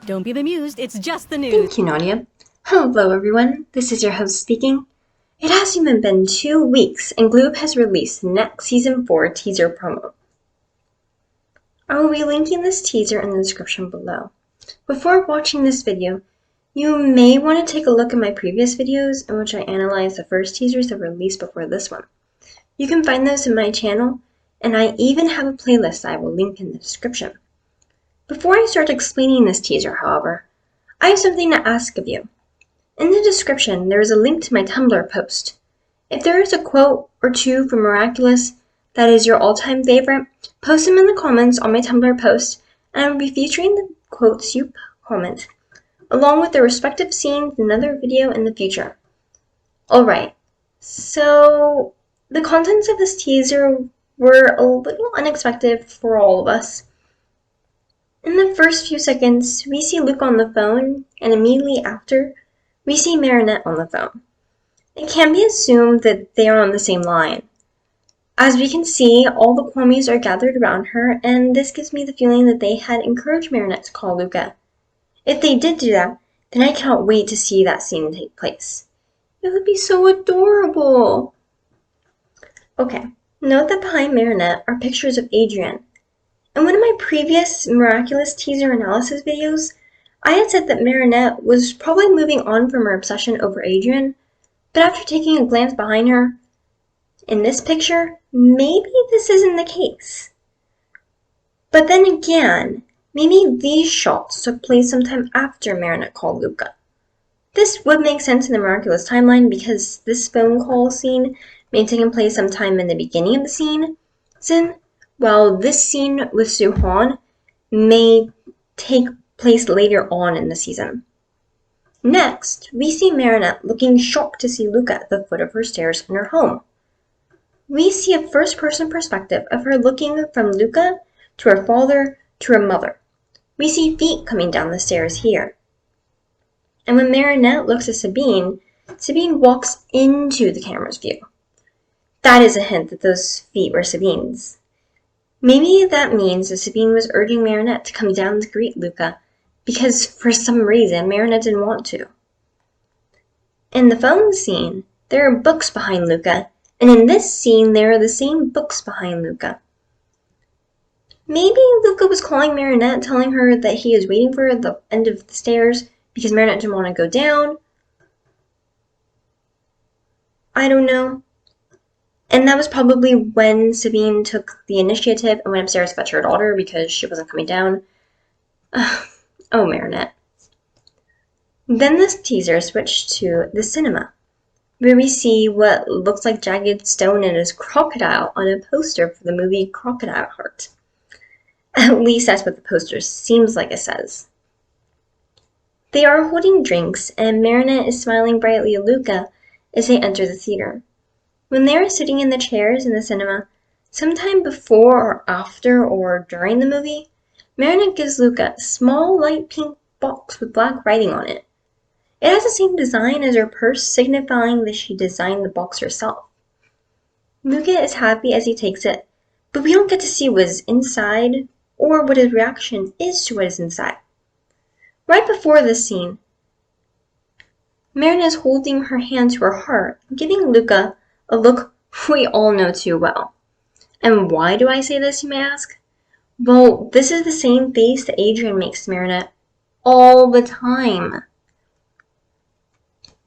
Don't be bemused, it's just the news. Thank you, Nadia. Hello, everyone. This is your host speaking. It has even been 2 weeks, and Gloop has released next Season 4 teaser promo. I will be linking this teaser in the description below. Before watching this video, you may want to take a look at my previous videos in which I analyzed the first teasers that were released before this one. You can find those in my channel, and I even have a playlist I will link in the description. Before I start explaining this teaser, however, I have something to ask of you. In the description, there is a link to my Tumblr post. If there is a quote or two from Miraculous that is your all-time favorite, post them in the comments on my Tumblr post, and I will be featuring the quotes you comment, along with their respective scenes in another video in the future. Alright, so the contents of this teaser were a little unexpected for all of us. In the first few seconds, we see Luka on the phone, and immediately after, we see Marinette on the phone. It can be assumed that they are on the same line. As we can see, all the Kwamis are gathered around her, and this gives me the feeling that they had encouraged Marinette to call Luka. If they did do that, then I cannot wait to see that scene take place. It would be so adorable! Okay, note that behind Marinette are pictures of Adrien. In one of my previous Miraculous teaser analysis videos, I had said that Marinette was probably moving on from her obsession over Adrien, but after taking a glance behind her, in this picture, maybe this isn't the case. But then again, maybe these shots took place sometime after Marinette called Luka. This would make sense in the Miraculous timeline because this phone call scene may have taken place sometime in the beginning of the scene, while this scene with Suhan may take place later on in the season. Next, we see Marinette looking shocked to see Luka at the foot of her stairs in her home. We see a first-person perspective of her looking from Luka to her father to her mother. We see feet coming down the stairs here. And when Marinette looks at Sabine, Sabine walks into the camera's view. That is a hint that those feet were Sabine's. Maybe that means that Sabine was urging Marinette to come down to greet Luka because for some reason Marinette didn't want to. In the phone scene, there are books behind Luka, and in this scene there are the same books behind Luka. Maybe Luka was calling Marinette, telling her that he is waiting for her at the end of the stairs because Marinette didn't want to go down. I don't know. And that was probably when Sabine took the initiative and went upstairs to fetch her daughter because she wasn't coming down. Oh, Marinette. Then this teaser switched to the cinema, where we see what looks like jagged stone and his crocodile on a poster for the movie Crocodile Heart. At least that's what the poster seems like it says. They are holding drinks, and Marinette is smiling brightly at Luka as they enter the theater. When they are sitting in the chairs in the cinema, sometime before or after or during the movie, Marinette gives Luka a small light pink box with black writing on it. It has the same design as her purse, signifying that she designed the box herself. Luka is happy as he takes it, but we don't get to see what is inside or what his reaction is to what is inside. Right before this scene, Marinette is holding her hand to her heart, giving Luka a look we all know too well. And why do I say this, you may ask? Well, this is the same face that Adrien makes to Marinette all the time.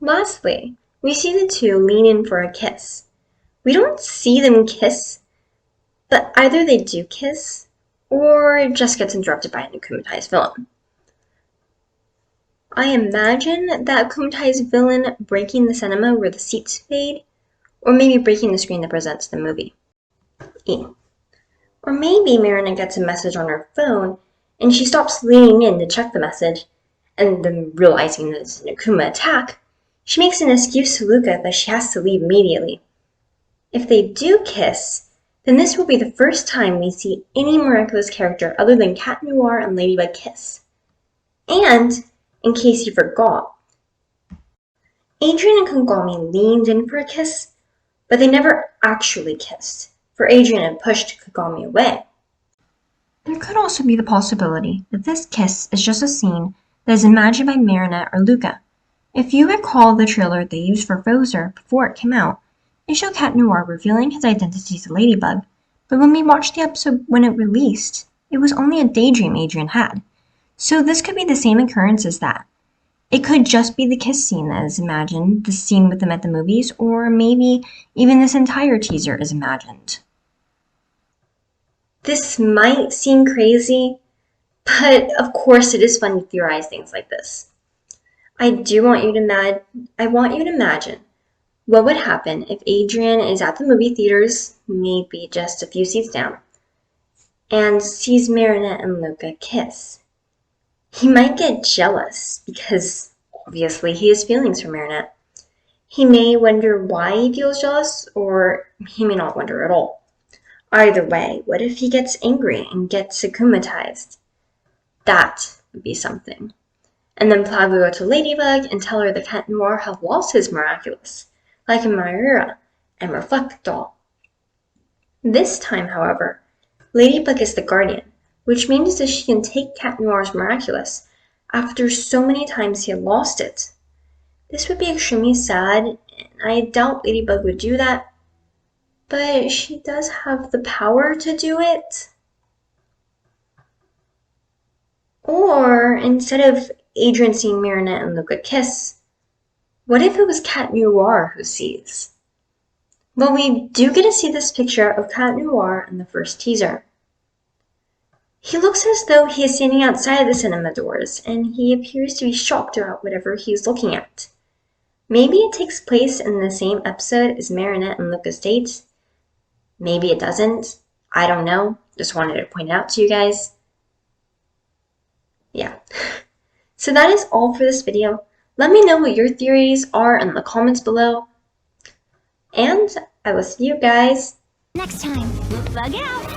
Lastly, we see the two lean in for a kiss. We don't see them kiss, but either they do kiss, or it just gets interrupted by an akumatized villain. I imagine that akumatized villain breaking the cinema where the seats fade, or maybe breaking the screen that presents the movie. Or maybe Marinette gets a message on her phone, and she stops leaning in to check the message, and then realizing that it's an Akuma attack, she makes an excuse to Luka that she has to leave immediately. If they do kiss, then this will be the first time we see any Miraculous character other than Cat Noir and Ladybug kiss. And, in case you forgot, Adrien and Kagami leaned in for a kiss, but they never actually kissed, for Adrien had pushed Kagami away. There could also be the possibility that this kiss is just a scene that is imagined by Marinette or Luka. If you recall the trailer they used for Frozer before it came out, it showed Cat Noir revealing his identity to Ladybug, but when we watched the episode when it released, it was only a daydream Adrien had. So this could be the same occurrence as that. It could just be the kiss scene that is imagined, the scene with them at the movies, or maybe even this entire teaser is imagined. This might seem crazy, but of course it is fun to theorize things like this. I want you to imagine what would happen if Adrien is at the movie theaters, maybe just a few seats down, and sees Marinette and Luka kiss. He might get jealous because obviously he has feelings for Marinette. He may wonder why he feels jealous, or he may not wonder at all. Either way, what if he gets angry and gets akumatized? That would be something. And then Plag would go to Ladybug and tell her that Cat Noir have lost his Miraculous, like in Myra and Reflect Doll. This time, however, Ladybug is the guardian, which means that she can take Cat Noir's Miraculous after so many times he had lost it. This would be extremely sad, and I doubt Ladybug would do that, but she does have the power to do it. Or, instead of Adrien seeing Marinette and Luka kiss, what if it was Cat Noir who sees? Well, we do get to see this picture of Cat Noir in the first teaser. He looks as though he is standing outside the cinema doors, and he appears to be shocked about whatever he is looking at. Maybe it takes place in the same episode as Marinette and Luka's date. Maybe it doesn't. I don't know. Just wanted to point it out to you guys. Yeah. So that is all for this video. Let me know what your theories are in the comments below. And I will see you guys Next time, bug out.